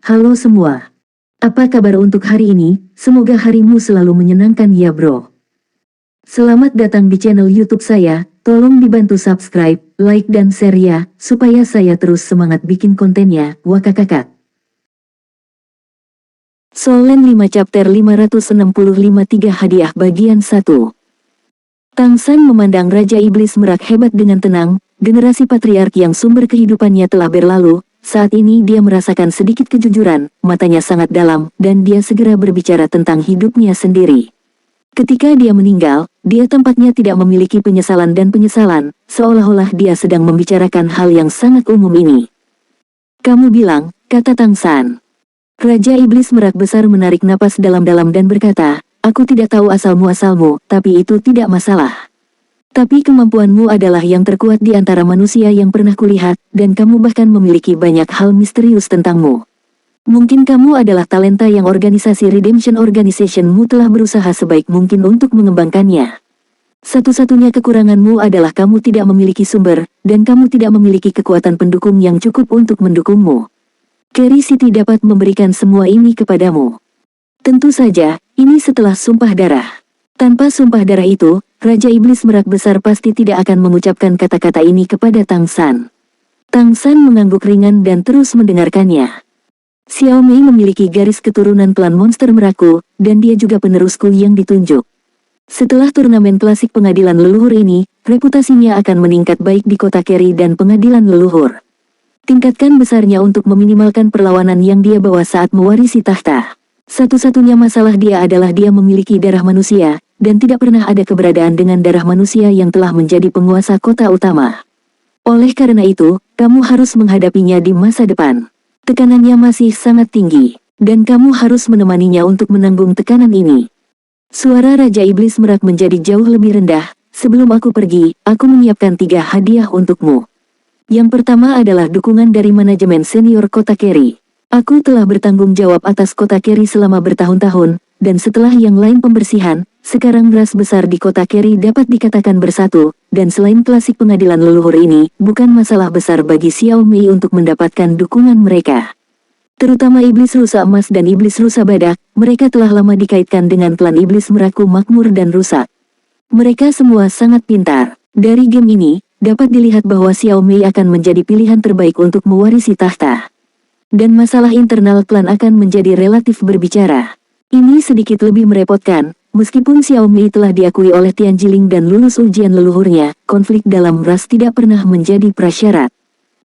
Halo semua. Apa kabar untuk hari ini? Semoga harimu selalu menyenangkan ya bro. Selamat datang di channel YouTube saya. Tolong dibantu subscribe, like dan share ya, supaya saya terus semangat bikin kontennya. Wakakakak. Solen 5 chapter 565 3 hadiah bagian 1. Tang San memandang Raja Iblis Merak hebat dengan tenang. Generasi patriark yang sumber kehidupannya telah berlalu. Saat ini dia merasakan sedikit kejujuran, matanya sangat dalam, dan dia segera berbicara tentang hidupnya sendiri. Ketika dia meninggal, dia tampaknya tidak memiliki penyesalan dan penyesalan, seolah-olah dia sedang membicarakan hal yang sangat umum ini. Kamu bilang, kata Tang San. Raja Iblis Merak Besar menarik napas dalam-dalam dan berkata, aku tidak tahu asal-muasalmu, tapi itu tidak masalah. Tapi kemampuanmu adalah yang terkuat di antara manusia yang pernah kulihat, dan kamu bahkan memiliki banyak hal misterius tentangmu. Mungkin kamu adalah talenta yang organisasi Redemption Organization-mu telah berusaha sebaik mungkin untuk mengembangkannya. Satu-satunya kekuranganmu adalah kamu tidak memiliki sumber, dan kamu tidak memiliki kekuatan pendukung yang cukup untuk mendukungmu. Carrie City dapat memberikan semua ini kepadamu. Tentu saja, ini setelah sumpah darah. Tanpa sumpah darah itu, Raja Iblis Merak Besar pasti tidak akan mengucapkan kata-kata ini kepada Tang San. Tang San mengangguk ringan dan terus mendengarkannya. Xiao Mei memiliki garis keturunan klan monster Meraku, dan dia juga penerusku yang ditunjuk. Setelah turnamen klasik pengadilan leluhur ini, reputasinya akan meningkat baik di kota Carrie dan pengadilan leluhur. Tingkatkan besarnya untuk meminimalkan perlawanan yang dia bawa saat mewarisi tahta. Satu-satunya masalah dia adalah dia memiliki darah manusia, dan tidak pernah ada keberadaan dengan darah manusia yang telah menjadi penguasa kota utama. Oleh karena itu, kamu harus menghadapinya di masa depan. Tekanannya masih sangat tinggi, dan kamu harus menemaninya untuk menanggung tekanan ini. Suara Raja Iblis Merak menjadi jauh lebih rendah. Sebelum aku pergi, aku menyiapkan 3 hadiah untukmu. Yang pertama adalah dukungan dari manajemen senior kota Carrie. Aku telah bertanggung jawab atas kota Carrie selama bertahun-tahun, dan setelah yang lain pembersihan, sekarang ras besar di kota Carrie dapat dikatakan bersatu, dan selain klasik pengadilan leluhur ini, bukan masalah besar bagi Xiao Mei untuk mendapatkan dukungan mereka. Terutama Iblis Rusa Emas dan Iblis Rusa Badak, mereka telah lama dikaitkan dengan klan Iblis Meraku makmur dan rusak. Mereka semua sangat pintar. Dari game ini, dapat dilihat bahwa Xiao Mei akan menjadi pilihan terbaik untuk mewarisi tahta. Dan masalah internal klan akan menjadi relatif berbicara. Ini sedikit lebih merepotkan, meskipun Xiao Mei telah diakui oleh Tian Jiling dan lulus ujian leluhurnya, konflik dalam ras tidak pernah menjadi prasyarat.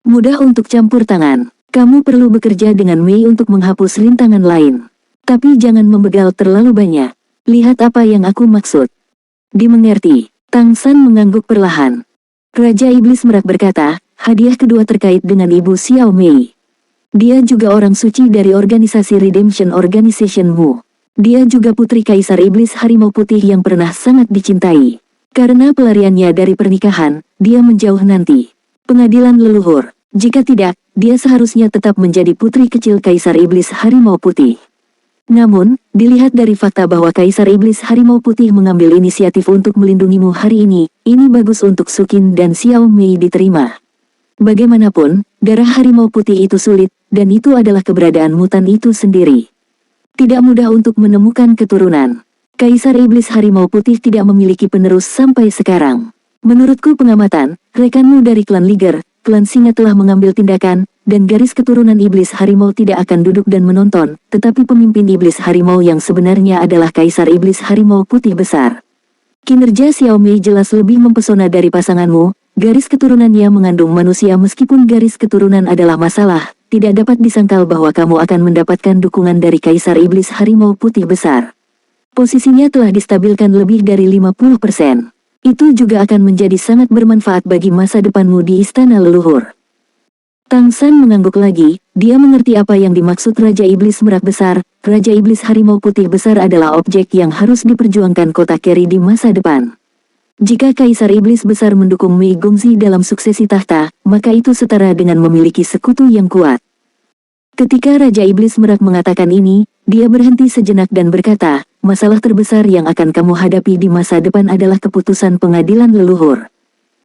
Mudah untuk campur tangan. Kamu perlu bekerja dengan Mei untuk menghapus rintangan lain. Tapi jangan membegal terlalu banyak. Lihat apa yang aku maksud. Dimengerti. Tang San mengangguk perlahan. Raja Iblis Merak berkata, hadiah kedua terkait dengan Ibu Xiao Mei. Dia juga orang suci dari organisasi Redemption Organization-mu. Dia juga putri Kaisar Iblis Harimau Putih yang pernah sangat dicintai. Karena pelariannya dari pernikahan, dia menjauh nanti. Pengadilan leluhur. Jika tidak, dia seharusnya tetap menjadi putri kecil Kaisar Iblis Harimau Putih. Namun, dilihat dari fakta bahwa Kaisar Iblis Harimau Putih mengambil inisiatif untuk melindungimu hari ini bagus untuk Sukin dan Xiao Mei diterima. Bagaimanapun, darah harimau putih itu sulit, dan itu adalah keberadaan mutan itu sendiri. Tidak mudah untuk menemukan keturunan. Kaisar Iblis Harimau Putih tidak memiliki penerus sampai sekarang. Menurutku pengamatan, rekanmu dari klan Liger, klan Singa telah mengambil tindakan, dan garis keturunan Iblis Harimau tidak akan duduk dan menonton, tetapi pemimpin Iblis Harimau yang sebenarnya adalah Kaisar Iblis Harimau Putih Besar. Kinerja Xiao Mei jelas lebih mempesona dari pasanganmu. Garis keturunannya mengandung manusia meskipun garis keturunan adalah masalah, tidak dapat disangkal bahwa kamu akan mendapatkan dukungan dari Kaisar Iblis Harimau Putih Besar. Posisinya telah distabilkan lebih dari 50%. Itu juga akan menjadi sangat bermanfaat bagi masa depanmu di Istana Leluhur. Tang San mengangguk lagi, dia mengerti apa yang dimaksud Raja Iblis Merak Besar. Raja Iblis Harimau Putih Besar adalah objek yang harus diperjuangkan kota Carrie di masa depan. Jika Kaisar Iblis Besar mendukung Mei Gongzi dalam suksesi tahta, maka itu setara dengan memiliki sekutu yang kuat. Ketika Raja Iblis Merak mengatakan ini, dia berhenti sejenak dan berkata, masalah terbesar yang akan kamu hadapi di masa depan adalah keputusan pengadilan leluhur.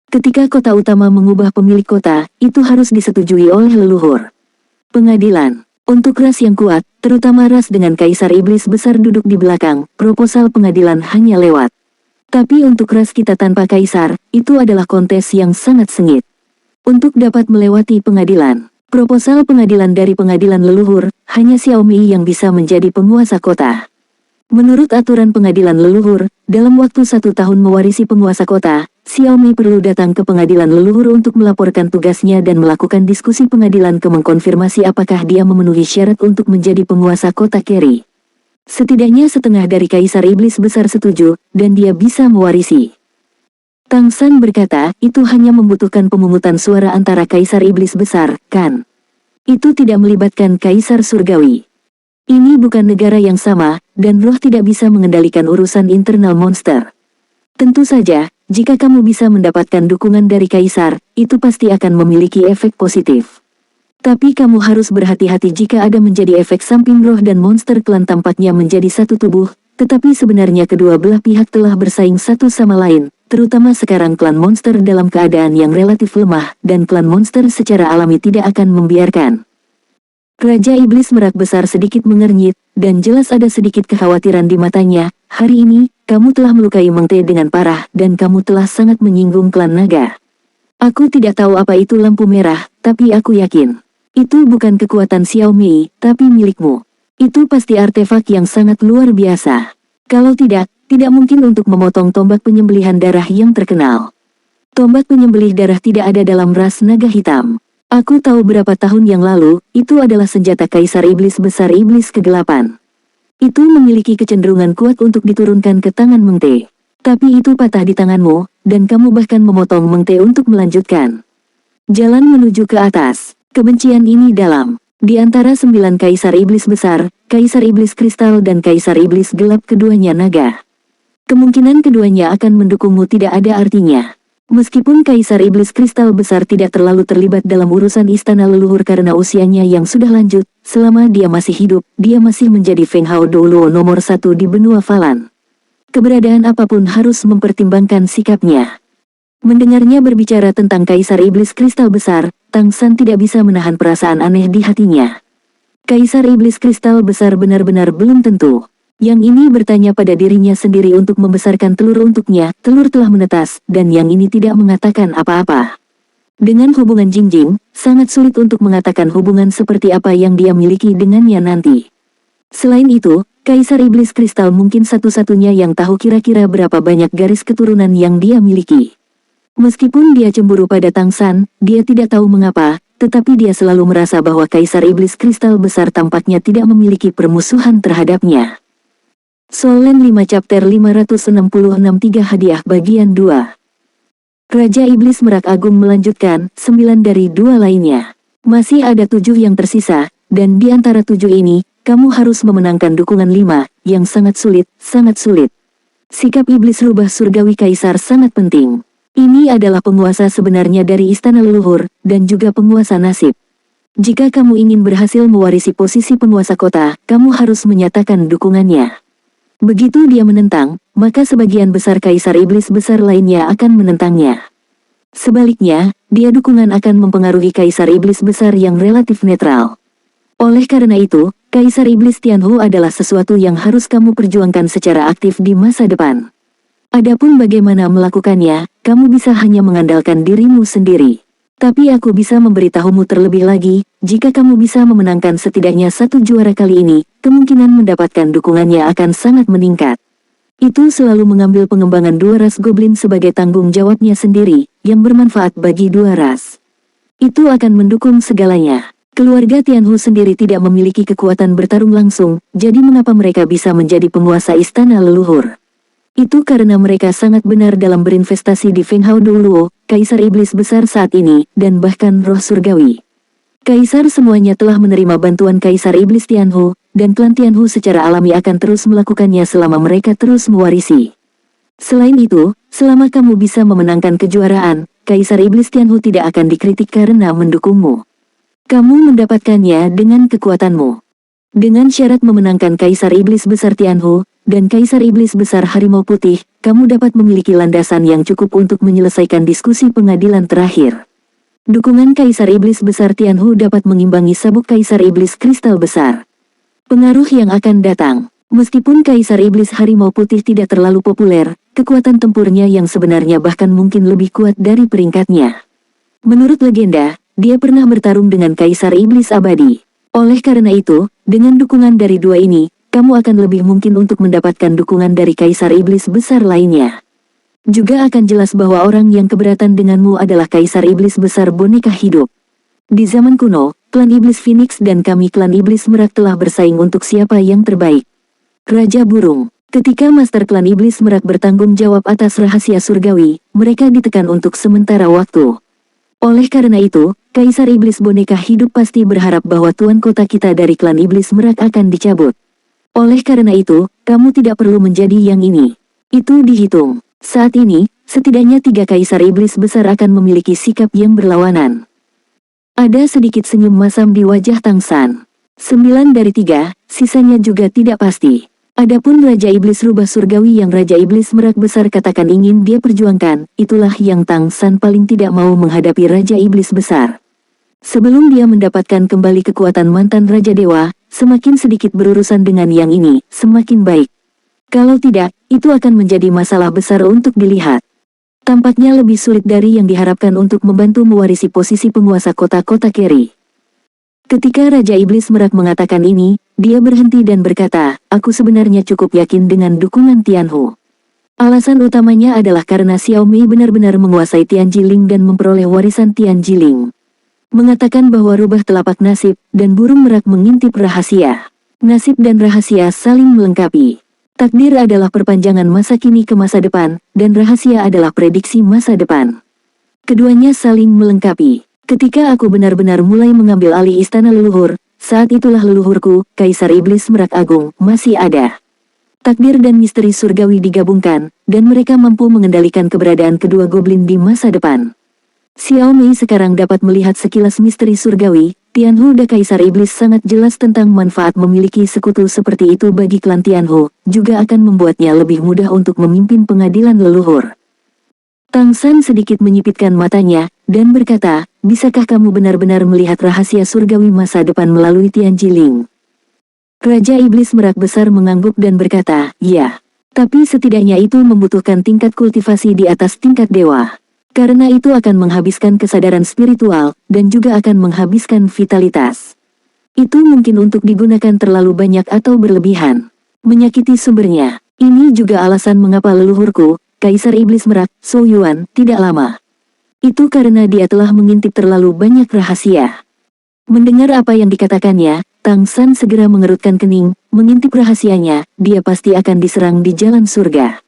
Ketika kota utama mengubah pemilik kota, itu harus disetujui oleh leluhur. Pengadilan. Untuk ras yang kuat, terutama ras dengan Kaisar Iblis besar duduk di belakang, proposal pengadilan hanya lewat. Tapi untuk ras kita tanpa Kaisar, itu adalah kontes yang sangat sengit. Untuk dapat melewati pengadilan, proposal pengadilan dari pengadilan leluhur, hanya Xiaomi yang bisa menjadi penguasa kota. Menurut aturan pengadilan leluhur, dalam waktu 1 tahun mewarisi penguasa kota, Xiaomi perlu datang ke pengadilan leluhur untuk melaporkan tugasnya dan melakukan diskusi pengadilan ke mengkonfirmasi apakah dia memenuhi syarat untuk menjadi penguasa kota Keri. Setidaknya setengah dari Kaisar Iblis besar setuju, dan dia bisa mewarisi. Tang San berkata, itu hanya membutuhkan pemungutan suara antara Kaisar Iblis besar, kan? Itu tidak melibatkan Kaisar Surgawi. Ini bukan negara yang sama, dan roh tidak bisa mengendalikan urusan internal monster. Tentu saja, jika kamu bisa mendapatkan dukungan dari Kaisar, itu pasti akan memiliki efek positif. Tapi kamu harus berhati-hati jika ada menjadi efek samping roh dan monster klan tampaknya menjadi satu tubuh, tetapi sebenarnya kedua belah pihak telah bersaing satu sama lain, terutama sekarang klan monster dalam keadaan yang relatif lemah, dan klan monster secara alami tidak akan membiarkan. Raja Iblis Merak besar sedikit mengernyit, dan jelas ada sedikit kekhawatiran di matanya. Hari ini, kamu telah melukai Meng Te dengan parah, dan kamu telah sangat menyinggung klan naga. Aku tidak tahu apa itu lampu merah, tapi aku yakin. Itu bukan kekuatan Xiaomi, tapi milikmu. Itu pasti artefak yang sangat luar biasa. Kalau tidak, tidak mungkin untuk memotong tombak penyembelihan darah yang terkenal. Tombak penyembelih darah tidak ada dalam ras naga hitam. Aku tahu berapa tahun yang lalu, itu adalah senjata Kaisar Iblis besar Iblis Kegelapan. Itu memiliki kecenderungan kuat untuk diturunkan ke tangan Meng Te. Tapi itu patah di tanganmu, dan kamu bahkan memotong Meng Te untuk melanjutkan jalan menuju ke atas. Kebencian ini dalam. Di antara 9 Kaisar Iblis besar, Kaisar Iblis Kristal dan Kaisar Iblis Gelap keduanya naga. Kemungkinan keduanya akan mendukungmu tidak ada artinya. Meskipun Kaisar Iblis Kristal besar tidak terlalu terlibat dalam urusan istana leluhur karena usianya yang sudah lanjut, selama dia masih hidup, dia masih menjadi Feng Hao Doulo nomor 1 di benua Falan. Keberadaan apapun harus mempertimbangkan sikapnya. Mendengarnya berbicara tentang Kaisar Iblis Kristal besar, Tang San tidak bisa menahan perasaan aneh di hatinya. Kaisar Iblis Kristal besar benar-benar belum tentu. Yang ini bertanya pada dirinya sendiri untuk membesarkan telur untuknya, telur telah menetas, dan yang ini tidak mengatakan apa-apa. Dengan hubungan Jingjing, sangat sulit untuk mengatakan hubungan seperti apa yang dia miliki dengannya nanti. Selain itu, Kaisar Iblis Kristal mungkin satu-satunya yang tahu kira-kira berapa banyak garis keturunan yang dia miliki. Meskipun dia cemburu pada Tang San, dia tidak tahu mengapa, tetapi dia selalu merasa bahwa Kaisar Iblis Kristal besar tampaknya tidak memiliki permusuhan terhadapnya. Solen 5 Chapter 566 3 Hadiah Bagian 2. Raja Iblis Merak Agung melanjutkan, 9 dari 2 lainnya. Masih ada 7 yang tersisa, dan di antara 7 ini, kamu harus memenangkan dukungan 5, yang sangat sulit, sangat sulit. Sikap Iblis Rubah Surgawi Kaisar sangat penting. Ini adalah penguasa sebenarnya dari istana leluhur, dan juga penguasa nasib. Jika kamu ingin berhasil mewarisi posisi penguasa kota, kamu harus menyatakan dukungannya. Begitu dia menentang, maka sebagian besar Kaisar Iblis besar lainnya akan menentangnya. Sebaliknya, dia dukungan akan mempengaruhi Kaisar Iblis besar yang relatif netral. Oleh karena itu, Kaisar Iblis Tianhu adalah sesuatu yang harus kamu perjuangkan secara aktif di masa depan. Adapun bagaimana melakukannya, kamu bisa hanya mengandalkan dirimu sendiri. Tapi aku bisa memberitahumu terlebih lagi, jika kamu bisa memenangkan setidaknya 1 juara kali ini, kemungkinan mendapatkan dukungannya akan sangat meningkat. Itu selalu mengambil pengembangan 2 ras goblin sebagai tanggung jawabnya sendiri, yang bermanfaat bagi 2 ras. Itu akan mendukung segalanya. Keluarga Tianhu sendiri tidak memiliki kekuatan bertarung langsung, jadi mengapa mereka bisa menjadi penguasa istana leluhur? Itu karena mereka sangat benar dalam berinvestasi di Feng Hao Doulo, Kaisar Iblis besar saat ini, dan bahkan roh surgawi. Kaisar semuanya telah menerima bantuan Kaisar Iblis Tianhu, dan klan Tianhu secara alami akan terus melakukannya selama mereka terus mewarisi. Selain itu, selama kamu bisa memenangkan kejuaraan, Kaisar Iblis Tianhu tidak akan dikritik karena mendukungmu. Kamu mendapatkannya dengan kekuatanmu. Dengan syarat memenangkan Kaisar Iblis besar Tianhu, dan Kaisar Iblis besar Harimau Putih, kamu dapat memiliki landasan yang cukup untuk menyelesaikan diskusi pengadilan terakhir. Dukungan Kaisar Iblis Besar Tianhu dapat mengimbangi sabuk Kaisar Iblis Kristal Besar. Pengaruh yang akan datang. Meskipun Kaisar Iblis Harimau Putih tidak terlalu populer, kekuatan tempurnya yang sebenarnya bahkan mungkin lebih kuat dari peringkatnya. Menurut legenda, dia pernah bertarung dengan Kaisar Iblis Abadi. Oleh karena itu, dengan dukungan dari dua ini, kamu akan lebih mungkin untuk mendapatkan dukungan dari Kaisar Iblis Besar lainnya. Juga akan jelas bahwa orang yang keberatan denganmu adalah Kaisar Iblis Besar boneka hidup. Di zaman kuno, klan Iblis Phoenix dan kami klan Iblis Merak telah bersaing untuk siapa yang terbaik. Raja Burung. Ketika Master Klan Iblis Merak bertanggung jawab atas rahasia surgawi, mereka ditekan untuk sementara waktu. Oleh karena itu, Kaisar Iblis boneka hidup pasti berharap bahwa tuan kota kita dari klan Iblis Merak akan dicabut. Oleh karena itu, kamu tidak perlu menjadi yang ini. Itu dihitung. Saat ini, setidaknya 3 Kaisar Iblis Besar akan memiliki sikap yang berlawanan. Ada sedikit senyum masam di wajah Tang San. 9 dari 3, sisanya juga tidak pasti. Adapun Raja Iblis Rubah Surgawi yang Raja Iblis Merak Besar katakan ingin dia perjuangkan, itulah yang Tang San paling tidak mau menghadapi Raja Iblis Besar. Sebelum dia mendapatkan kembali kekuatan mantan Raja Dewa, semakin sedikit berurusan dengan yang ini, semakin baik. Kalau tidak, itu akan menjadi masalah besar untuk dilihat. Tampaknya lebih sulit dari yang diharapkan untuk membantu mewarisi posisi penguasa kota-kota Keri. Ketika Raja Iblis Merak mengatakan ini, dia berhenti dan berkata, aku sebenarnya cukup yakin dengan dukungan Tianhu. Alasan utamanya adalah karena Xiao Mei benar-benar menguasai Tian Jiling dan memperoleh warisan Tian Jiling. Mengatakan bahwa rubah telapak nasib, dan burung merak mengintip rahasia. Nasib dan rahasia saling melengkapi. Takdir adalah perpanjangan masa kini ke masa depan, dan rahasia adalah prediksi masa depan. Keduanya saling melengkapi. Ketika aku benar-benar mulai mengambil alih istana leluhur, saat itulah leluhurku, Kaisar Iblis Merak Agung, masih ada. Takdir dan misteri surgawi digabungkan, dan mereka mampu mengendalikan keberadaan kedua goblin di masa depan. Xiao Mei sekarang dapat melihat sekilas misteri surgawi. Tianhu dan Kaisar Iblis sangat jelas tentang manfaat memiliki sekutu seperti itu bagi klan Tianhu, juga akan membuatnya lebih mudah untuk memimpin pengadilan leluhur. Tang San sedikit menyipitkan matanya, dan berkata, bisakah kamu benar-benar melihat rahasia surgawi masa depan melalui Tian Jiling? Raja Iblis Merak Besar mengangguk dan berkata, ya. Tapi setidaknya itu membutuhkan tingkat kultivasi di atas tingkat dewa. Karena itu akan menghabiskan kesadaran spiritual, dan juga akan menghabiskan vitalitas. Itu mungkin untuk digunakan terlalu banyak atau berlebihan. Menyakiti sumbernya. Ini juga alasan mengapa leluhurku, Kaisar Iblis Merak, Zhou Yuan, tidak lama. Itu karena dia telah mengintip terlalu banyak rahasia. Mendengar apa yang dikatakannya, Tang San segera mengerutkan kening, mengintip rahasianya, dia pasti akan diserang di jalan surga.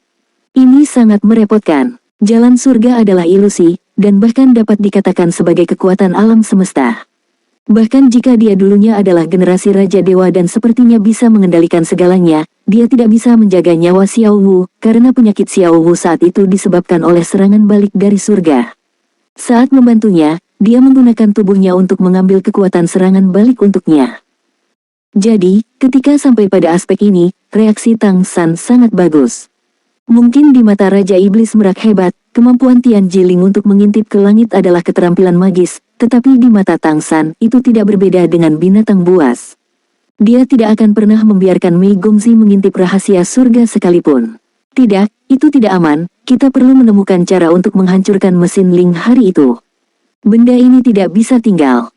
Ini sangat merepotkan. Jalan surga adalah ilusi, dan bahkan dapat dikatakan sebagai kekuatan alam semesta. Bahkan jika dia dulunya adalah generasi Raja Dewa dan sepertinya bisa mengendalikan segalanya, dia tidak bisa menjaga nyawa Xiao Wu, karena penyakit Xiao Wu saat itu disebabkan oleh serangan balik dari surga. Saat membantunya, dia menggunakan tubuhnya untuk mengambil kekuatan serangan balik untuknya. Jadi, ketika sampai pada aspek ini, reaksi Tang San sangat bagus. Mungkin di mata Raja Iblis Merak hebat, kemampuan Tian Jiling untuk mengintip ke langit adalah keterampilan magis, tetapi di mata Tang San itu tidak berbeda dengan binatang buas. Dia tidak akan pernah membiarkan Mei Gongzi mengintip rahasia surga sekalipun. Tidak, itu tidak aman, kita perlu menemukan cara untuk menghancurkan mesin Ling hari itu. Benda ini tidak bisa tinggal.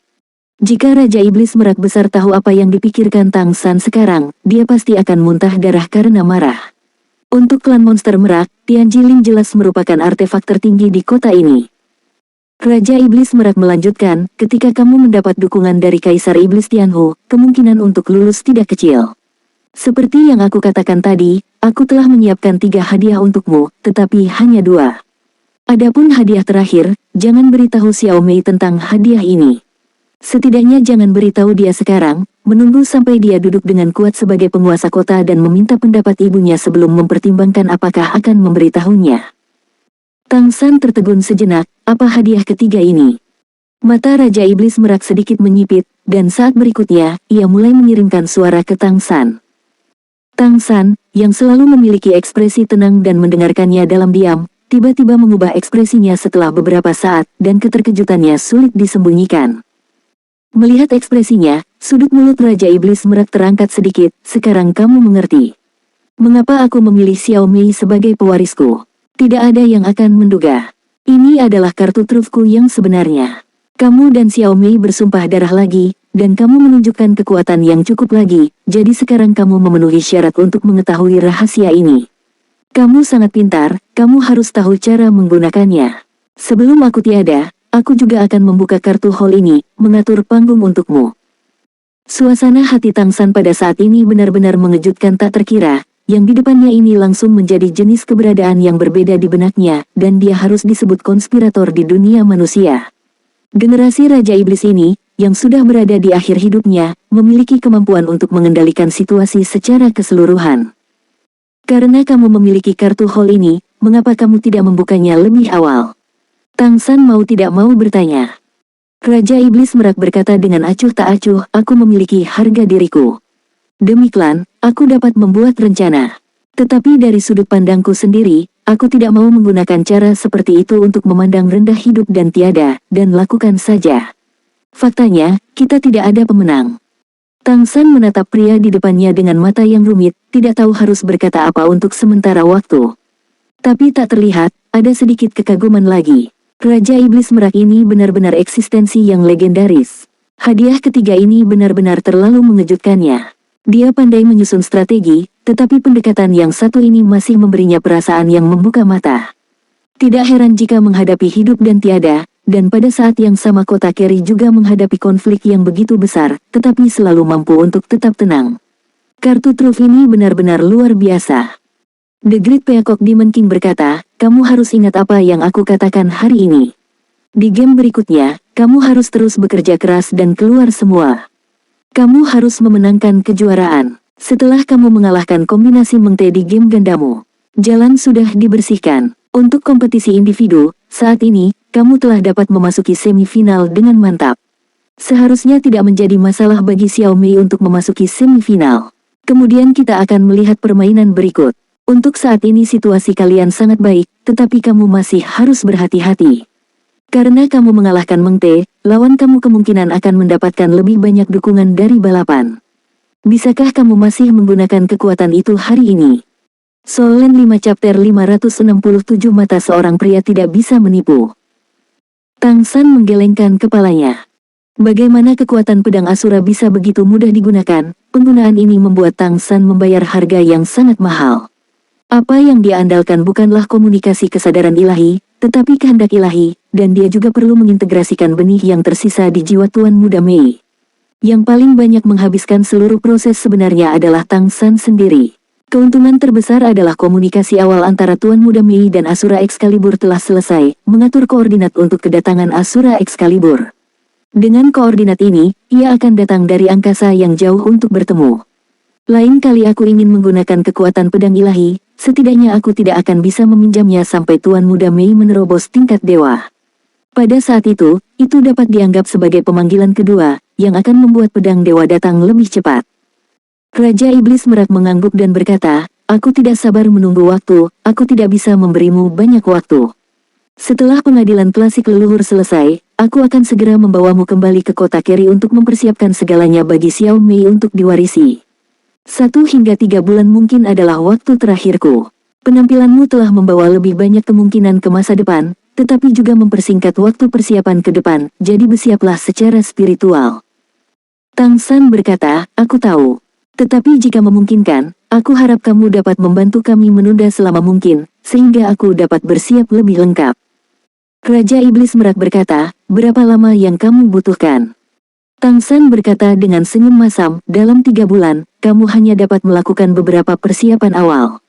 Jika Raja Iblis Merak Besar tahu apa yang dipikirkan Tang San sekarang, dia pasti akan muntah darah karena marah. Untuk klan monster merak, Tian Jiling jelas merupakan artefak tertinggi di kota ini. Raja Iblis Merak melanjutkan, ketika kamu mendapat dukungan dari Kaisar Iblis Tianhu, kemungkinan untuk lulus tidak kecil. Seperti yang aku katakan tadi, aku telah menyiapkan 3 hadiah untukmu, tetapi hanya 2. Adapun hadiah terakhir, jangan beritahu Xiao Mei tentang hadiah ini. Setidaknya jangan beritahu dia sekarang, menunggu sampai dia duduk dengan kuat sebagai penguasa kota dan meminta pendapat ibunya sebelum mempertimbangkan apakah akan memberitahunya. Tang San tertegun sejenak, apa hadiah ketiga ini? Mata Raja Iblis Merak sedikit menyipit, dan saat berikutnya, ia mulai mengirimkan suara ke Tang San. Tang San, yang selalu memiliki ekspresi tenang dan mendengarkannya dalam diam, tiba-tiba mengubah ekspresinya setelah beberapa saat, dan keterkejutannya sulit disembunyikan. Melihat ekspresinya, sudut mulut Raja Iblis Merak terangkat sedikit. Sekarang kamu mengerti mengapa aku memilih Xiao Mei sebagai pewarisku. Tidak ada yang akan menduga. Ini adalah kartu trufku yang sebenarnya. Kamu dan Xiao Mei bersumpah darah lagi, dan kamu menunjukkan kekuatan yang cukup lagi, jadi sekarang kamu memenuhi syarat untuk mengetahui rahasia ini. Kamu sangat pintar, kamu harus tahu cara menggunakannya. Sebelum aku tiada, aku juga akan membuka kartu hall ini, mengatur panggung untukmu. Suasana hati Tang San pada saat ini benar-benar mengejutkan tak terkira, yang di depannya ini langsung menjadi jenis keberadaan yang berbeda di benaknya, dan dia harus disebut konspirator di dunia manusia. Generasi Raja Iblis ini, yang sudah berada di akhir hidupnya, memiliki kemampuan untuk mengendalikan situasi secara keseluruhan. Karena kamu memiliki kartu hall ini, mengapa kamu tidak membukanya lebih awal? Tang San mau tidak mau bertanya. Raja Iblis Merak berkata dengan acuh tak acuh, aku memiliki harga diriku. Demi klan, aku dapat membuat rencana. Tetapi dari sudut pandangku sendiri, aku tidak mau menggunakan cara seperti itu untuk memandang rendah hidup dan tiada, dan lakukan saja. Faktanya, kita tidak ada pemenang. Tang San menatap pria di depannya dengan mata yang rumit, tidak tahu harus berkata apa untuk sementara waktu. Tapi tak terlihat, ada sedikit kekaguman lagi. Raja Iblis Merak ini benar-benar eksistensi yang legendaris. Hadiah ketiga ini benar-benar terlalu mengejutkannya. Dia pandai menyusun strategi, tetapi pendekatan yang satu ini masih memberinya perasaan yang membuka mata. Tidak heran jika menghadapi hidup dan tiada, dan pada saat yang sama kota Kerry juga menghadapi konflik yang begitu besar, tetapi selalu mampu untuk tetap tenang. Kartu truf ini benar-benar luar biasa. The Great Peacock Demon King berkata, kamu harus ingat apa yang aku katakan hari ini. Di game berikutnya, kamu harus terus bekerja keras dan keluar semua. Kamu harus memenangkan kejuaraan. Setelah kamu mengalahkan kombinasi Meng Te di game gandamu, jalan sudah dibersihkan. Untuk kompetisi individu, saat ini, kamu telah dapat memasuki semifinal dengan mantap. Seharusnya tidak menjadi masalah bagi Xiao Mei untuk memasuki semifinal. Kemudian kita akan melihat permainan berikut. Untuk saat ini situasi kalian sangat baik, tetapi kamu masih harus berhati-hati. Karena kamu mengalahkan Meng Te, lawan kamu kemungkinan akan mendapatkan lebih banyak dukungan dari balapan. Bisakah kamu masih menggunakan kekuatan itu hari ini? Soul Land 5 Chapter 567 Mata seorang pria tidak bisa menipu. Tang San menggelengkan kepalanya. Bagaimana kekuatan pedang Asura bisa begitu mudah digunakan? Penggunaan ini membuat Tang San membayar harga yang sangat mahal. Apa yang dia andalkan bukanlah komunikasi kesadaran ilahi, tetapi kehendak ilahi, dan dia juga perlu mengintegrasikan benih yang tersisa di jiwa Tuan Muda Mei. Yang paling banyak menghabiskan seluruh proses sebenarnya adalah Tang San sendiri. Keuntungan terbesar adalah komunikasi awal antara Tuan Muda Mei dan Asura Excalibur telah selesai, mengatur koordinat untuk kedatangan Asura Excalibur. Dengan koordinat ini, ia akan datang dari angkasa yang jauh untuk bertemu. Lain kali aku ingin menggunakan kekuatan pedang ilahi, setidaknya aku tidak akan bisa meminjamnya sampai Tuan Muda Mei menerobos tingkat dewa. Pada saat itu dapat dianggap sebagai pemanggilan kedua, yang akan membuat pedang dewa datang lebih cepat. Raja Iblis Merak mengangguk dan berkata, aku tidak sabar menunggu waktu, aku tidak bisa memberimu banyak waktu. Setelah pengadilan klasik leluhur selesai, aku akan segera membawamu kembali ke kota Kerry untuk mempersiapkan segalanya bagi Xiao Mei untuk diwarisi. 1 hingga 3 bulan mungkin adalah waktu terakhirku. Penampilanmu telah membawa lebih banyak kemungkinan ke masa depan, tetapi juga mempersingkat waktu persiapan ke depan, jadi bersiaplah secara spiritual. Tang San berkata, aku tahu. Tetapi jika memungkinkan, aku harap kamu dapat membantu kami menunda selama mungkin, sehingga aku dapat bersiap lebih lengkap. Raja Iblis Merak berkata, berapa lama yang kamu butuhkan? Tang San berkata dengan senyum masam, dalam 3 bulan, kamu hanya dapat melakukan beberapa persiapan awal.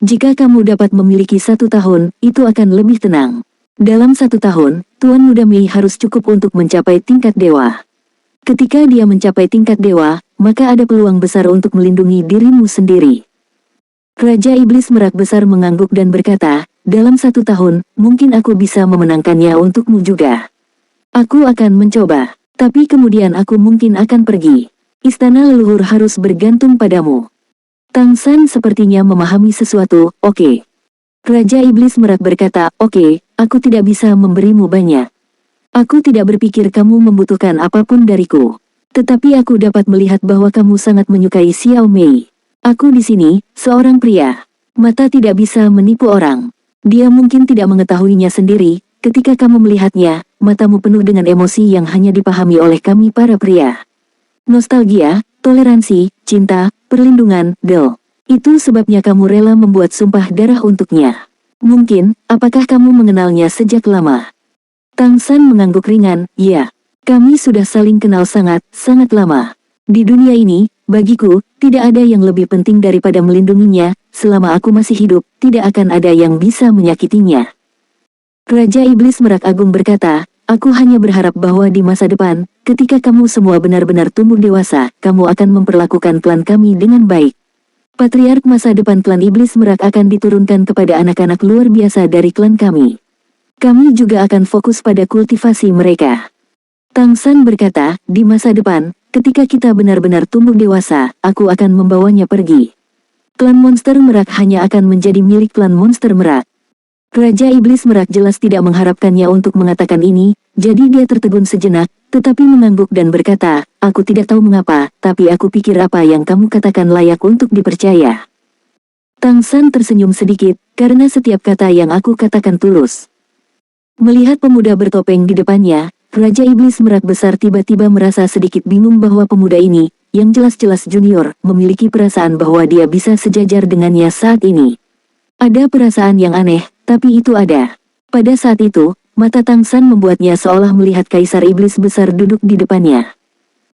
Jika kamu dapat memiliki 1 tahun, itu akan lebih tenang. Dalam 1 tahun, Tuan Muda Mei harus cukup untuk mencapai tingkat dewa. Ketika dia mencapai tingkat dewa, maka ada peluang besar untuk melindungi dirimu sendiri. Raja Iblis Merak besar mengangguk dan berkata, dalam 1 tahun, mungkin aku bisa memenangkannya untukmu juga. Aku akan mencoba, tapi kemudian aku mungkin akan pergi. Istana leluhur harus bergantung padamu. Tang San sepertinya memahami sesuatu, oke. Raja Iblis Merak berkata, "Oke, aku tidak bisa memberimu banyak. Aku tidak berpikir kamu membutuhkan apapun dariku. Tetapi aku dapat melihat bahwa kamu sangat menyukai Xiao Mei. Aku di sini, seorang pria. Mata tidak bisa menipu orang. Dia mungkin tidak mengetahuinya sendiri, ketika kamu melihatnya, matamu penuh dengan emosi yang hanya dipahami oleh kami para pria. Nostalgia, toleransi, cinta, perlindungan, Itu sebabnya kamu rela membuat sumpah darah untuknya. Mungkin, apakah kamu mengenalnya sejak lama?" Tang San mengangguk ringan, "Ya. Kami sudah saling kenal sangat lama. Di dunia ini, bagiku, tidak ada yang lebih penting daripada melindunginya. Selama aku masih hidup, tidak akan ada yang bisa menyakitinya." Raja Iblis Merak Agung berkata, "Aku hanya berharap bahwa di masa depan, ketika kamu semua benar-benar tumbuh dewasa, kamu akan memperlakukan klan kami dengan baik. Patriark masa depan klan Iblis Merak akan diturunkan kepada anak-anak luar biasa dari klan kami. Kami juga akan fokus pada kultivasi mereka." Tang San berkata, "Di masa depan, ketika kita benar-benar tumbuh dewasa, aku akan membawanya pergi. Klan Monster Merak hanya akan menjadi milik klan Monster Merak." Raja Iblis Merak jelas tidak mengharapkannya untuk mengatakan ini, jadi dia tertegun sejenak, tetapi mengangguk dan berkata, "Aku tidak tahu mengapa, tapi aku pikir apa yang kamu katakan layak untuk dipercaya." Tang San tersenyum sedikit, karena setiap kata yang aku katakan tulus. Melihat pemuda bertopeng di depannya, Raja Iblis Merak Besar tiba-tiba merasa sedikit bingung bahwa pemuda ini, yang jelas-jelas junior, memiliki perasaan bahwa dia bisa sejajar dengannya saat ini. Ada perasaan yang aneh, tapi itu ada. Pada saat itu, mata Tang San membuatnya seolah melihat Kaisar Iblis Besar duduk di depannya.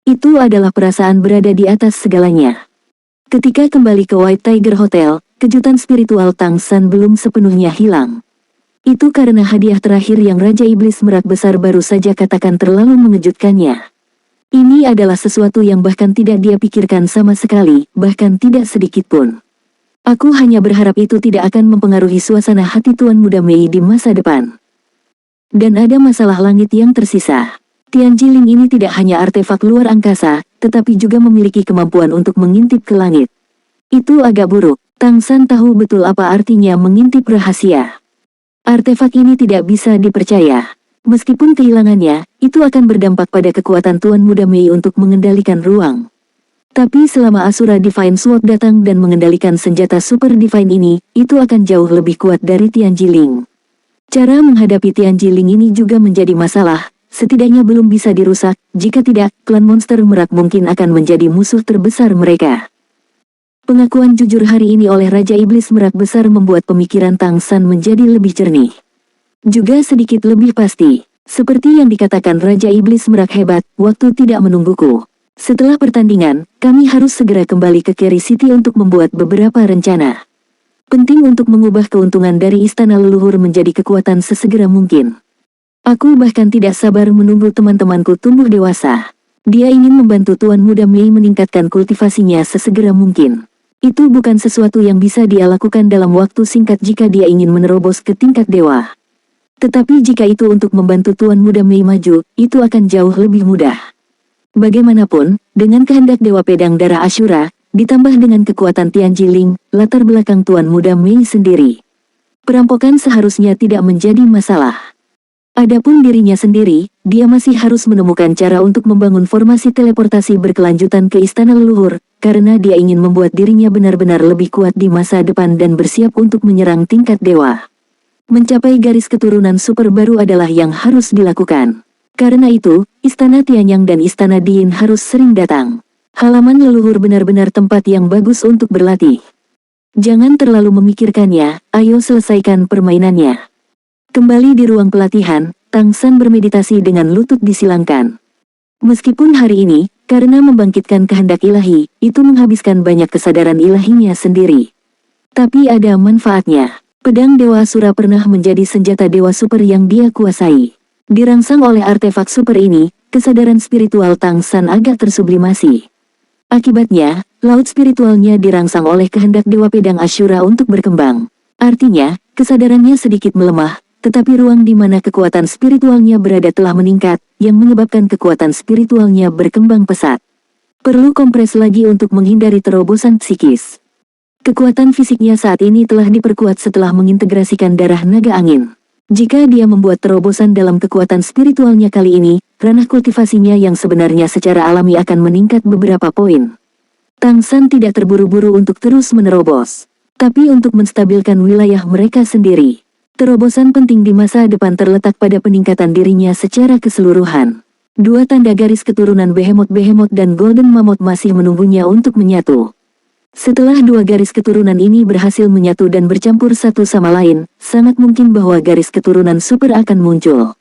Itu adalah perasaan berada di atas segalanya. Ketika kembali ke White Tiger Hotel, kejutan spiritual Tang San belum sepenuhnya hilang. Itu karena hadiah terakhir yang Raja Iblis Merak Besar baru saja katakan terlalu mengejutkannya. Ini adalah sesuatu yang bahkan tidak dia pikirkan sama sekali, bahkan tidak sedikit pun. Aku hanya berharap itu tidak akan mempengaruhi suasana hati Tuan Muda Mei di masa depan. Dan ada masalah langit yang tersisa. Tianjiling ini tidak hanya artefak luar angkasa, tetapi juga memiliki kemampuan untuk mengintip ke langit. Itu agak buruk. Tang San tahu betul apa artinya mengintip rahasia. Artefak ini tidak bisa dipercaya. Meskipun kehilangannya, itu akan berdampak pada kekuatan Tuan Muda Mei untuk mengendalikan ruang. Tapi selama Asura Divine Sword datang dan mengendalikan senjata Super Divine ini, itu akan jauh lebih kuat dari Tianjiling. Cara menghadapi Tianjiling ini juga menjadi masalah, setidaknya belum bisa dirusak, jika tidak, klan Monster Merak mungkin akan menjadi musuh terbesar mereka. Pengakuan jujur hari ini oleh Raja Iblis Merak Besar membuat pemikiran Tang San menjadi lebih jernih. Juga sedikit lebih pasti. Seperti yang dikatakan Raja Iblis Merak hebat, waktu tidak menungguku. Setelah pertandingan, kami harus segera kembali ke Keri City untuk membuat beberapa rencana. Penting untuk mengubah keuntungan dari Istana Leluhur menjadi kekuatan sesegera mungkin. Aku bahkan tidak sabar menunggu teman-temanku tumbuh dewasa. Dia ingin membantu Tuan Muda Mei meningkatkan kultivasinya sesegera mungkin. Itu bukan sesuatu yang bisa dia lakukan dalam waktu singkat jika dia ingin menerobos ke tingkat dewa. Tetapi jika itu untuk membantu Tuan Muda Mei maju, itu akan jauh lebih mudah. Bagaimanapun, dengan kehendak Dewa Pedang Darah Ashura, ditambah dengan kekuatan Tianjiling, latar belakang Tuan Muda Mei sendiri, perampokan seharusnya tidak menjadi masalah. Adapun dirinya sendiri, dia masih harus menemukan cara untuk membangun formasi teleportasi berkelanjutan ke Istana Leluhur, karena dia ingin membuat dirinya benar-benar lebih kuat di masa depan dan bersiap untuk menyerang tingkat dewa. Mencapai garis keturunan super baru adalah yang harus dilakukan. Karena itu, Istana Tianyang dan Istana Diin harus sering datang. Halaman leluhur benar-benar tempat yang bagus untuk berlatih. Jangan terlalu memikirkannya, ayo selesaikan permainannya. Kembali di ruang pelatihan, Tang San bermeditasi dengan lutut disilangkan. Meskipun hari ini, karena membangkitkan kehendak ilahi, itu menghabiskan banyak kesadaran ilahinya sendiri. Tapi ada manfaatnya. Pedang Dewa Asura pernah menjadi senjata Dewa Super yang dia kuasai. Dirangsang oleh artefak super ini, kesadaran spiritual Tang San agak tersublimasi. Akibatnya, laut spiritualnya dirangsang oleh kehendak Dewa Pedang Ashura untuk berkembang. Artinya, kesadarannya sedikit melemah, tetapi ruang di mana kekuatan spiritualnya berada telah meningkat, yang menyebabkan kekuatan spiritualnya berkembang pesat. Perlu kompres lagi untuk menghindari terobosan psikis. Kekuatan fisiknya saat ini telah diperkuat setelah mengintegrasikan darah naga angin. Jika dia membuat terobosan dalam kekuatan spiritualnya kali ini, ranah kultivasinya yang sebenarnya secara alami akan meningkat beberapa poin. Tang San tidak terburu-buru untuk terus menerobos, tapi untuk menstabilkan wilayah mereka sendiri. Terobosan penting di masa depan terletak pada peningkatan dirinya secara keseluruhan. Dua tanda garis keturunan Behemoth dan Golden Mammoth masih menunggunya untuk menyatu. Setelah dua garis keturunan ini berhasil menyatu dan bercampur satu sama lain, sangat mungkin bahwa garis keturunan super akan muncul.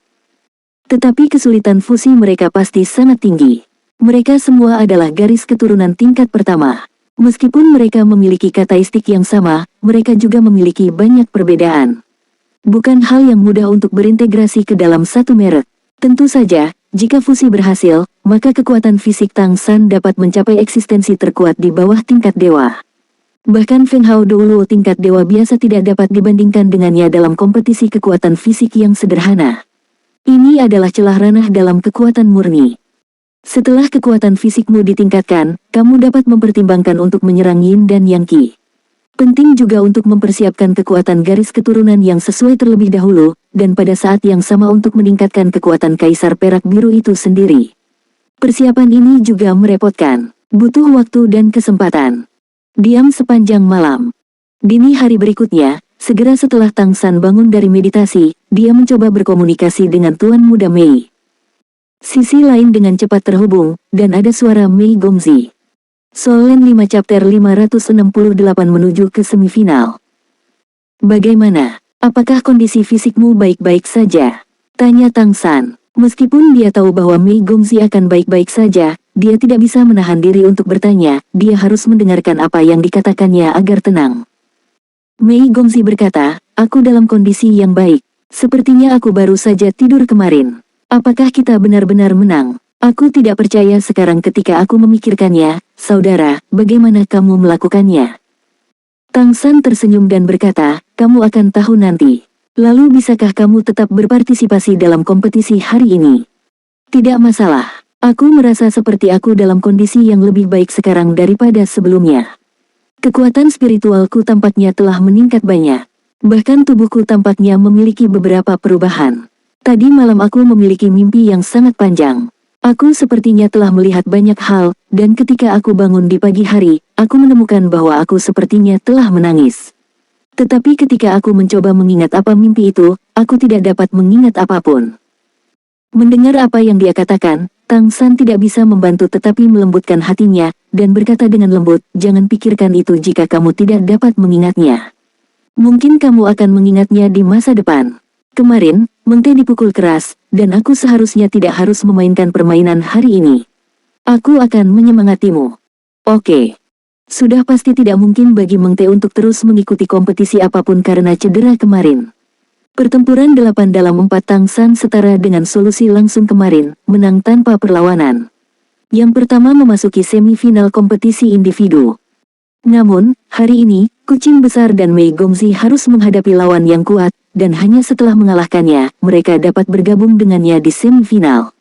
Tetapi kesulitan fusi mereka pasti sangat tinggi. Mereka semua adalah garis keturunan tingkat pertama. Meskipun mereka memiliki karakteristik yang sama, mereka juga memiliki banyak perbedaan. Bukan hal yang mudah untuk berintegrasi ke dalam satu merek. Tentu saja, jika fusi berhasil, maka kekuatan fisik Tang San dapat mencapai eksistensi terkuat di bawah tingkat dewa. Bahkan Feng Hao Douluo tingkat dewa biasa tidak dapat dibandingkan dengannya dalam kompetisi kekuatan fisik yang sederhana. Ini adalah celah ranah dalam kekuatan murni. Setelah kekuatan fisikmu ditingkatkan, kamu dapat mempertimbangkan untuk menyerang Yin dan Yang Qi. Penting juga untuk mempersiapkan kekuatan garis keturunan yang sesuai terlebih dahulu, dan pada saat yang sama untuk meningkatkan kekuatan Kaisar Perak Biru itu sendiri. Persiapan ini juga merepotkan, butuh waktu dan kesempatan. Diam sepanjang malam. Dini hari berikutnya, segera setelah Tang San bangun dari meditasi, dia mencoba berkomunikasi dengan Tuan Muda Mei. Sisi lain dengan cepat terhubung, dan ada suara Mei Gongzi. Solen 5 chapter 568 menuju ke semifinal. Bagaimana? Apakah kondisi fisikmu baik-baik saja? Tanya Tang San. Meskipun dia tahu bahwa Mei Gongzi akan baik-baik saja, dia tidak bisa menahan diri untuk bertanya, dia harus mendengarkan apa yang dikatakannya agar tenang. Mei Gongzi berkata, aku dalam kondisi yang baik. Sepertinya aku baru saja tidur kemarin. Apakah kita benar-benar menang? Aku tidak percaya sekarang ketika aku memikirkannya, saudara, bagaimana kamu melakukannya? Tang San tersenyum dan berkata, kamu akan tahu nanti. Lalu bisakah kamu tetap berpartisipasi dalam kompetisi hari ini? Tidak masalah. Aku merasa seperti aku dalam kondisi yang lebih baik sekarang daripada sebelumnya. Kekuatan spiritualku tampaknya telah meningkat banyak. Bahkan tubuhku tampaknya memiliki beberapa perubahan. Tadi malam aku memiliki mimpi yang sangat panjang. Aku sepertinya telah melihat banyak hal, dan ketika aku bangun di pagi hari, aku menemukan bahwa aku sepertinya telah menangis. Tetapi ketika aku mencoba mengingat apa mimpi itu, aku tidak dapat mengingat apapun. Mendengar apa yang dia katakan, Tang San tidak bisa membantu tetapi melembutkan hatinya, dan berkata dengan lembut, jangan pikirkan itu jika kamu tidak dapat mengingatnya. Mungkin kamu akan mengingatnya di masa depan. Kemarin, Meng Te dipukul keras, dan aku seharusnya tidak harus memainkan permainan hari ini. Aku akan menyemangatimu. Oke. Sudah pasti tidak mungkin bagi Meng Te untuk terus mengikuti kompetisi apapun karena cedera kemarin. Pertempuran 8 dalam 4 Tang San setara dengan solusi langsung kemarin, menang tanpa perlawanan. Yang pertama memasuki semifinal kompetisi individu. Namun, hari ini, Kucing Besar dan Mei Gongzi harus menghadapi lawan yang kuat, dan hanya setelah mengalahkannya, mereka dapat bergabung dengannya di semifinal.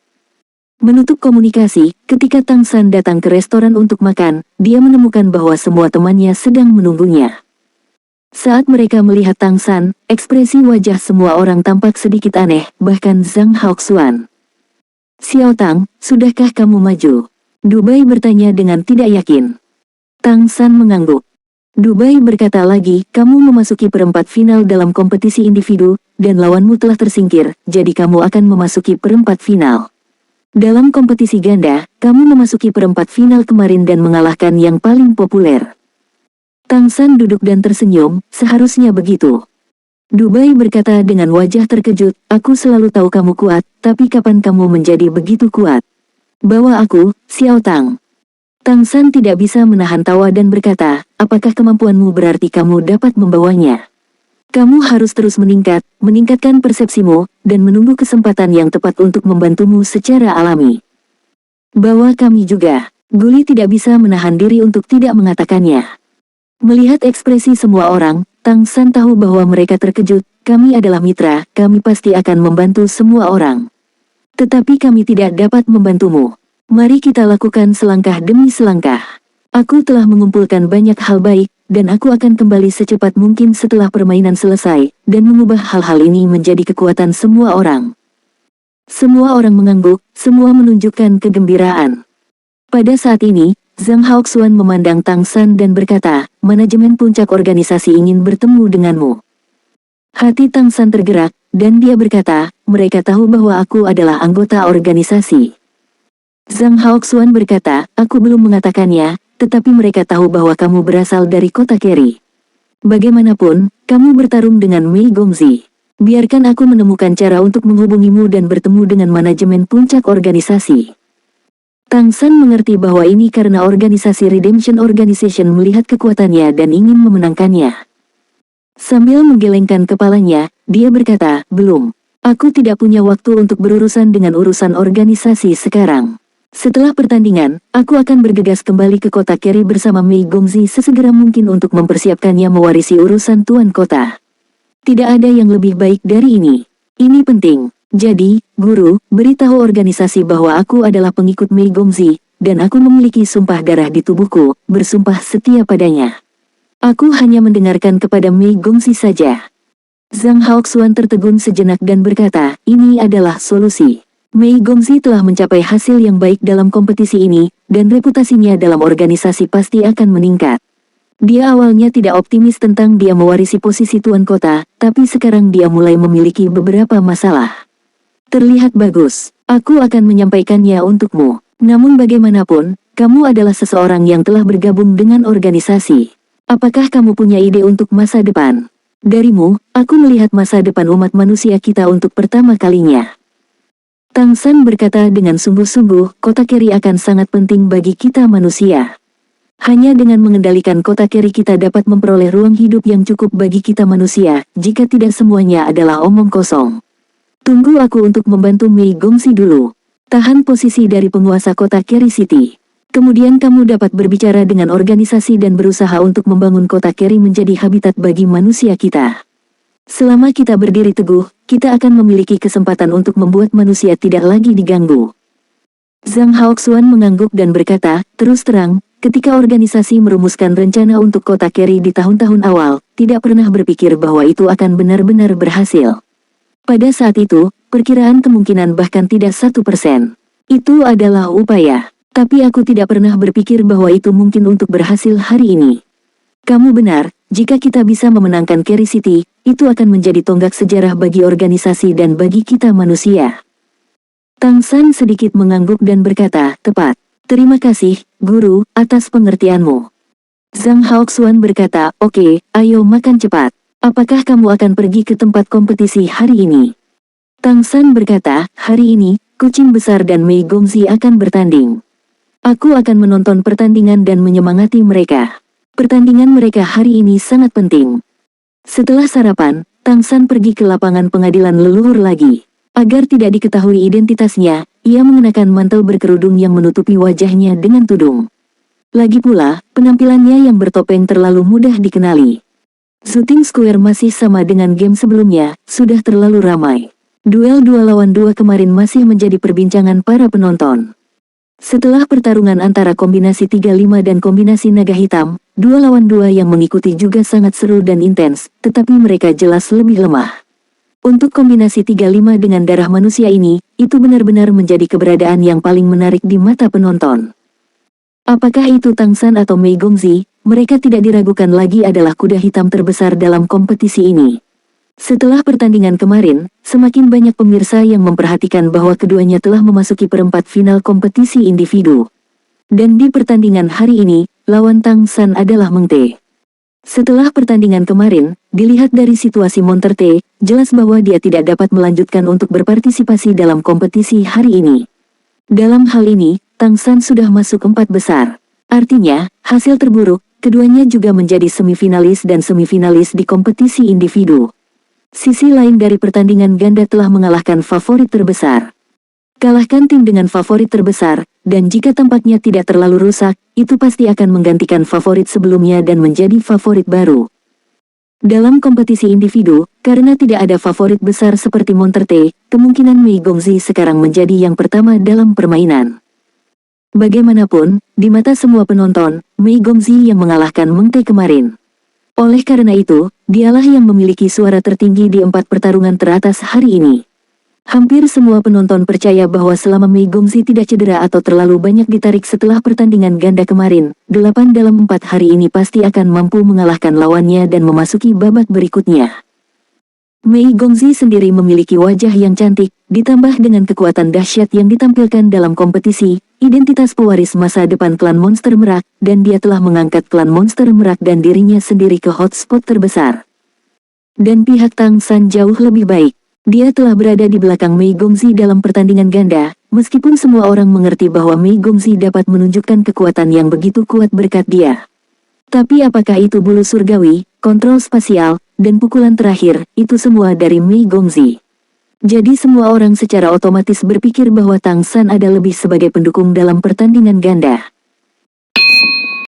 Menutup komunikasi, ketika Tang San datang ke restoran untuk makan, dia menemukan bahwa semua temannya sedang menunggunya. Saat mereka melihat Tang San, ekspresi wajah semua orang tampak sedikit aneh, bahkan Zhang Haoxuan. Xiao Tang, sudahkah kamu maju? Dubai bertanya dengan tidak yakin. Tang San mengangguk. Dubai berkata lagi, kamu memasuki perempat final dalam kompetisi individu, dan lawanmu telah tersingkir, jadi kamu akan memasuki perempat final. Dalam kompetisi ganda, kamu memasuki perempat final kemarin dan mengalahkan yang paling populer. Tang San duduk dan tersenyum, seharusnya begitu. Dubai berkata dengan wajah terkejut, aku selalu tahu kamu kuat, tapi kapan kamu menjadi begitu kuat? Bawa aku, Xiao Tang. Tang San tidak bisa menahan tawa dan berkata, apakah kemampuanmu berarti kamu dapat membawanya? Kamu harus terus meningkatkan persepsimu, dan menunggu kesempatan yang tepat untuk membantumu secara alami. Bawa kami juga. Guli tidak bisa menahan diri untuk tidak mengatakannya. Melihat ekspresi semua orang, Tang San tahu bahwa mereka terkejut, kami adalah mitra, kami pasti akan membantu semua orang. Tetapi kami tidak dapat membantumu. Mari kita lakukan selangkah demi selangkah. Aku telah mengumpulkan banyak hal baik, dan aku akan kembali secepat mungkin setelah permainan selesai, dan mengubah hal-hal ini menjadi kekuatan semua orang. Semua orang mengangguk, semua menunjukkan kegembiraan. Pada saat ini, Zhang Haoxuan memandang Tang San dan berkata, manajemen puncak organisasi ingin bertemu denganmu. Hati Tang San tergerak, dan dia berkata, mereka tahu bahwa aku adalah anggota organisasi. Zhang Haoxuan berkata, aku belum mengatakannya, tetapi mereka tahu bahwa kamu berasal dari kota Keri. Bagaimanapun, kamu bertarung dengan Mei Gongzi. Biarkan aku menemukan cara untuk menghubungimu dan bertemu dengan manajemen puncak organisasi. Tang San mengerti bahwa ini karena organisasi Redemption Organization melihat kekuatannya dan ingin memenangkannya. Sambil menggelengkan kepalanya, dia berkata, belum. Aku tidak punya waktu untuk berurusan dengan urusan organisasi sekarang. Setelah pertandingan, aku akan bergegas kembali ke kota Keri bersama Mei Gongzi sesegera mungkin untuk mempersiapkannya mewarisi urusan tuan kota. Tidak ada yang lebih baik dari ini. Ini penting. Jadi, guru, beritahu organisasi bahwa aku adalah pengikut Mei Gongzi, dan aku memiliki sumpah darah di tubuhku, bersumpah setia padanya. Aku hanya mendengarkan kepada Mei Gongzi saja. Zhang Haoxuan tertegun sejenak dan berkata, ini adalah solusi. Mei Gongzi telah mencapai hasil yang baik dalam kompetisi ini, dan reputasinya dalam organisasi pasti akan meningkat. Dia awalnya tidak optimis tentang dia mewarisi posisi tuan kota, tapi sekarang dia mulai memiliki beberapa masalah. Terlihat bagus. Aku akan menyampaikannya untukmu. Namun bagaimanapun, kamu adalah seseorang yang telah bergabung dengan organisasi. Apakah kamu punya ide untuk masa depan? Darimu, aku melihat masa depan umat manusia kita untuk pertama kalinya. Tang San berkata dengan sungguh-sungguh, kota Keri akan sangat penting bagi kita manusia. Hanya dengan mengendalikan kota Keri kita dapat memperoleh ruang hidup yang cukup bagi kita manusia, jika tidak semuanya adalah omong kosong. Tunggu aku untuk membantu Mei Gongzi dulu. Tahan posisi dari penguasa kota Keri City. Kemudian kamu dapat berbicara dengan organisasi dan berusaha untuk membangun kota Keri menjadi habitat bagi manusia kita. Selama kita berdiri teguh, kita akan memiliki kesempatan untuk membuat manusia tidak lagi diganggu. Zhang Haoxuan mengangguk dan berkata, terus terang, ketika organisasi merumuskan rencana untuk kota Keri di tahun-tahun awal, tidak pernah berpikir bahwa itu akan benar-benar berhasil. Pada saat itu, perkiraan kemungkinan bahkan tidak 1%. Itu adalah upaya. Tapi aku tidak pernah berpikir bahwa itu mungkin untuk berhasil hari ini. Kamu benar, jika kita bisa memenangkan Keri City, itu akan menjadi tonggak sejarah bagi organisasi dan bagi kita manusia. Tang San sedikit mengangguk dan berkata, tepat. Terima kasih, guru, atas pengertianmu. Zhang Haoxuan berkata, oke, ayo makan cepat. Apakah kamu akan pergi ke tempat kompetisi hari ini? Tang San berkata, hari ini, kucing besar dan Mei Gongzi akan bertanding. Aku akan menonton pertandingan dan menyemangati mereka. Pertandingan mereka hari ini sangat penting. Setelah sarapan, Tang San pergi ke lapangan pengadilan leluhur lagi. Agar tidak diketahui identitasnya, ia mengenakan mantel berkerudung yang menutupi wajahnya dengan tudung. Lagi pula, penampilannya yang bertopeng terlalu mudah dikenali. Shooting Square masih sama dengan game sebelumnya, sudah terlalu ramai. Duel 2 lawan 2 kemarin masih menjadi perbincangan para penonton. Setelah pertarungan antara kombinasi 35 dan kombinasi naga hitam, 2 lawan 2 yang mengikuti juga sangat seru dan intens, tetapi mereka jelas lebih lemah. Untuk kombinasi 35 dengan darah manusia ini, itu benar-benar menjadi keberadaan yang paling menarik di mata penonton. Apakah itu Tang San atau Mei Gongzi, mereka tidak diragukan lagi adalah kuda hitam terbesar dalam kompetisi ini. Setelah pertandingan kemarin, semakin banyak pemirsa yang memperhatikan bahwa keduanya telah memasuki perempat final kompetisi individu. Dan di pertandingan hari ini, lawan Tang San adalah Meng Te. Setelah pertandingan kemarin, dilihat dari situasi Monterte, jelas bahwa dia tidak dapat melanjutkan untuk berpartisipasi dalam kompetisi hari ini. Dalam hal ini, Tang San sudah masuk 4 besar. Artinya, hasil terburuk, keduanya juga menjadi semifinalis dan semifinalis di kompetisi individu. Sisi lain dari pertandingan ganda telah mengalahkan favorit terbesar. Kalahkan tim dengan favorit terbesar, dan jika tampaknya tidak terlalu rusak, itu pasti akan menggantikan favorit sebelumnya dan menjadi favorit baru. Dalam kompetisi individu, karena tidak ada favorit besar seperti Monterte, kemungkinan Mei Gongzi sekarang menjadi yang pertama dalam permainan. Bagaimanapun, di mata semua penonton, Mei Gongzi yang mengalahkan Meng Te kemarin. Oleh karena itu, dialah yang memiliki suara tertinggi di 4 pertarungan teratas hari ini. Hampir semua penonton percaya bahwa selama Mei Gongzi tidak cedera atau terlalu banyak ditarik setelah pertandingan ganda kemarin, 8 dalam 4 hari ini pasti akan mampu mengalahkan lawannya dan memasuki babak berikutnya. Mei Gongzi sendiri memiliki wajah yang cantik, ditambah dengan kekuatan dahsyat yang ditampilkan dalam kompetisi, identitas pewaris masa depan klan Monster Merak, dan dia telah mengangkat klan Monster Merak dan dirinya sendiri ke hotspot terbesar. Dan pihak Tang San jauh lebih baik. Dia telah berada di belakang Mei Gongzi dalam pertandingan ganda, meskipun semua orang mengerti bahwa Mei Gongzi dapat menunjukkan kekuatan yang begitu kuat berkat dia. Tapi apakah itu bulu surgawi, kontrol spasial, dan pukulan terakhir, itu semua dari Mei Gongzi. Jadi semua orang secara otomatis berpikir bahwa Tang San ada lebih sebagai pendukung dalam pertandingan ganda.